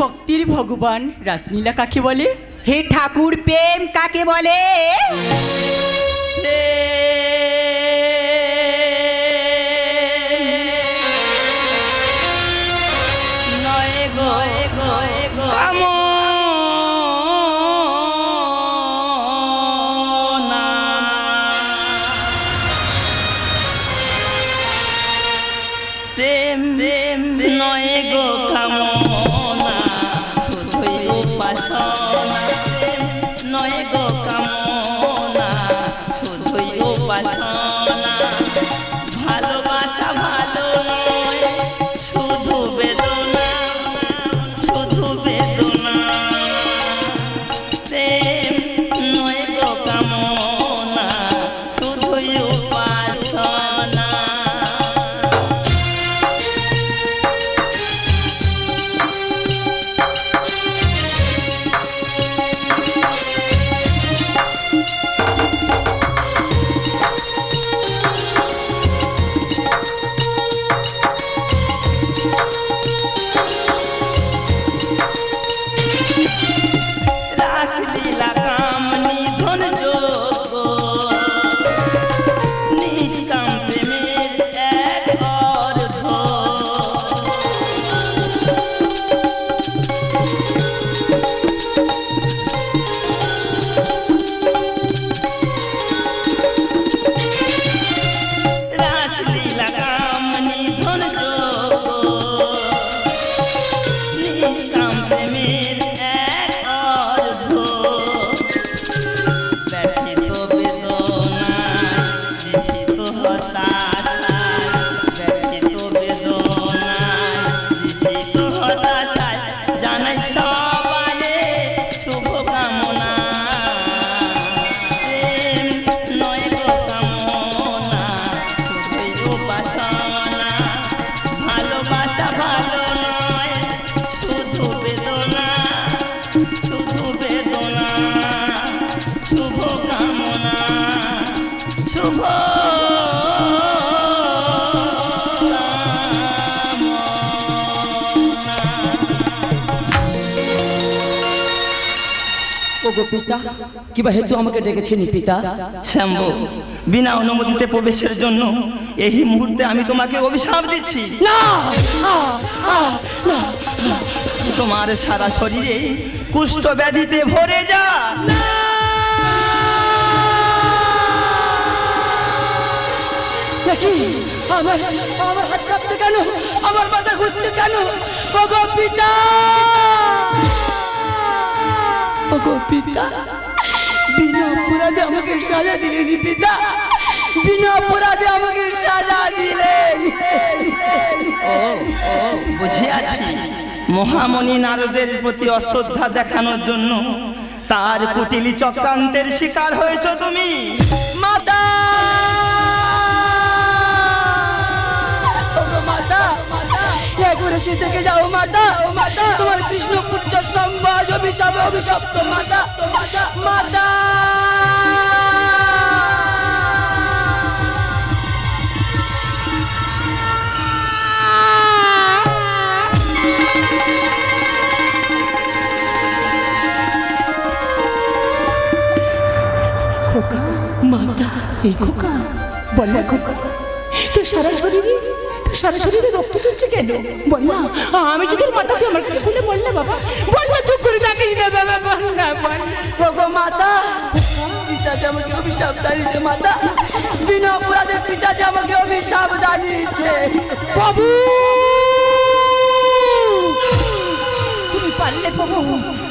ভক্তির ভগবান রাসলীলা কাকে বলে? হে ঠাকুর, প্রেম কাকে বলে? পিতা, কিবা হেতু আমাকে ডেকেছেন পিতা? শ্যাম্বু, বিনা অনুমতিতে প্রবেশের জন্য এই মুহূর্তে আমি তোমাকে অভিশাপ দিচ্ছি। না, তোমার সারা শরীরে কুষ্ঠ ব্যাধিতে ভরে যা। আমার হাত কাঁপছে কেন? আমার মাথা ঘুরছে কেন? ওগো পিতা, ওগো পিতা, বিনা অপরাধে আমাকে সাজা দিলেন পিতা, বিনা অপরাধে আমাকে সাজা দিলেন। ও বুঝিয়াছি, মহামণি নারদের প্রতি অশ্রদ্ধা দেখানোর জন্য তার কুটিলি চক্রান্তের শিকার হয়েছ তুমি। মাতা, থেকে যাও মাতা, তোমার কৃষ্ণ পুত্র সম্বাদ অভিশাপে অভিশপ্ত মাতা, মাতা। খোকা, মাতা, এই খোকা, বল না খোকা, তোর সারা শরীরে রক্ত চলছে কেন? বল না, আমি যদি তোর মাথা, তুই আমার কাছে খুলে বল না বাবা, বল না, চুপ করে থাকিস না বাবা, বল না, বল না। ওগো মাতা, পিতা যে আমাকে অভিশাপ জানিয়েছে মাতা, বিনা অপরাধে পিতা যে আমাকে অভিশাপ জানিয়েছে। বাবু, তুমি পারলে বাবু,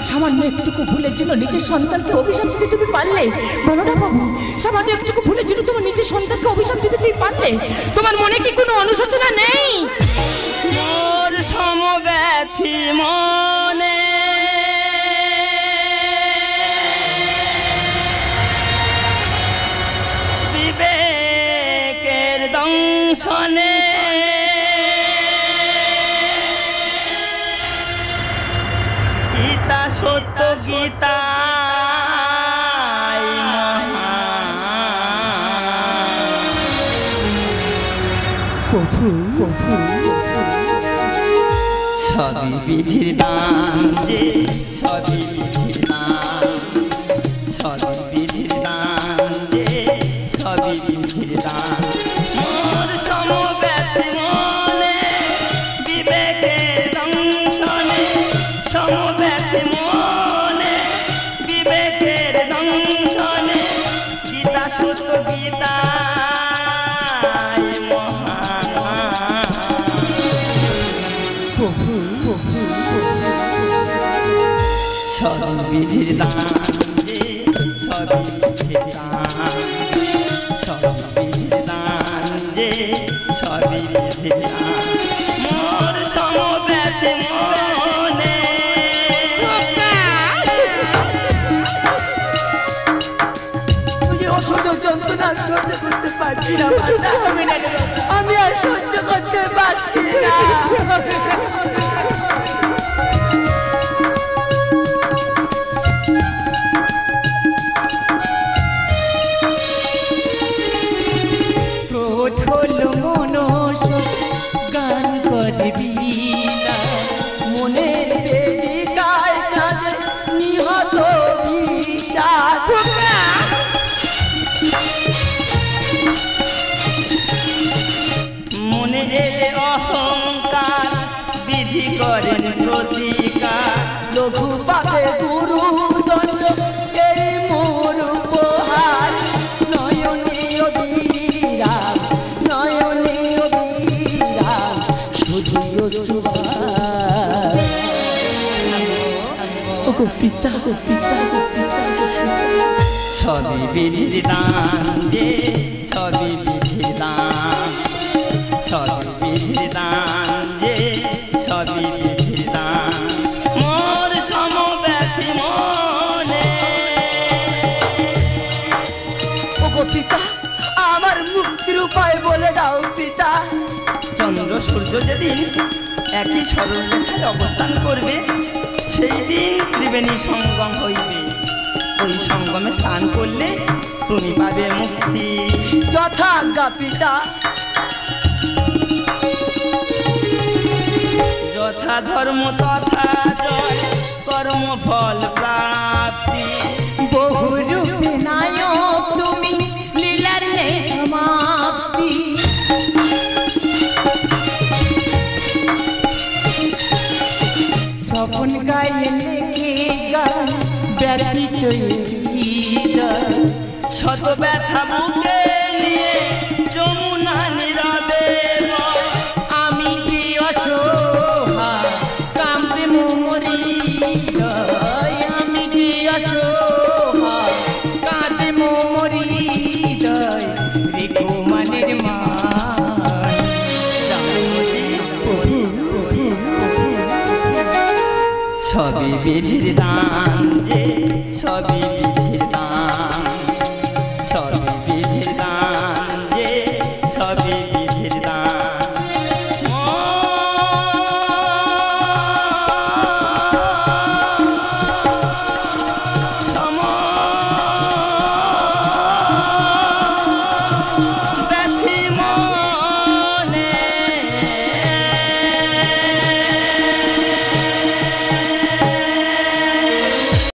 সামান্য একটুকু ভুলের জন্য নিজের সন্তানকে অভিশাপ দিতে তুমি পারলে? বলো না বাবু, সামান্য একটুকু ভুলের জন্য তোমার নিজের সন্তানকে অভিশাপ দিতে তুমি পারলে? তোমার মনে কি কোনো অনুশোচনা নেই? মোর সমব্যথী মনে বিবেকের দংশনে গীতা সত্য গীতা সবই বিধির দান যে সবই বিধির দান, সবই বিধির দান যে সবই বিধির দান। মোর সমব্যথী মনে বিবেকের দংশনে, সমব্যথী মনে বিবেকের দংশনে, গীতা সত্য গীতা সবই বিধির দান যে সবই বিধির দান, সবই বিধির দান যে সবই বিধির দান। মোর সমব্যথী মনে অসহ্য যন্ত্রণা সহ্য করতে পারছি না, আমি আর সহ্য করতে পারছি না। গান করবি না মনের বেদিকায় কাঁদে নিহত বিশ্বাস। মনে এলে অহংকার বিধি করেন প্রতিকার, লঘু পাপে গুরু দণ্ড এই মোর উপহার। নয়নীয় বিরাম, নয়নীয় বিরাম, শুধু সুভাষ। ও পিতা, ও পিতা, সবই বিধির দান যে সবই বিধির দান, সবই বিধির দান যে সবই বিধির দান। মোর সমব্যথী মনে ও পিতা, আমার মুক্তির উপায় বলে দাও পিতা। চন্দ্র সূর্য যেদিন একই সরলরেখায় অবস্থান করবে, সেই দিন ত্রিবেণী সঙ্গম হইবে। ওই সঙ্গমে স্নান করলে তুমি পাবে মুক্তি। যথাজ্ঞা পিতা। যথা ধর্ম তথা জয়, কর্মফল প্রাপ্তি। বহুরূপে নায়ক তুমি, লীলার নেই সমাপ্তি। স্বপন গায়ে লেখে গান ব্যতীত শত ব্যথা বুকে নিয়ে যমুনা নীরবে বয়। আমি যে অসহায় কামড়ে মোমরি, আমি যে অসহায় কাঁদে মোমরি। রেখো মানের মান সবই বিধির দান যে সবই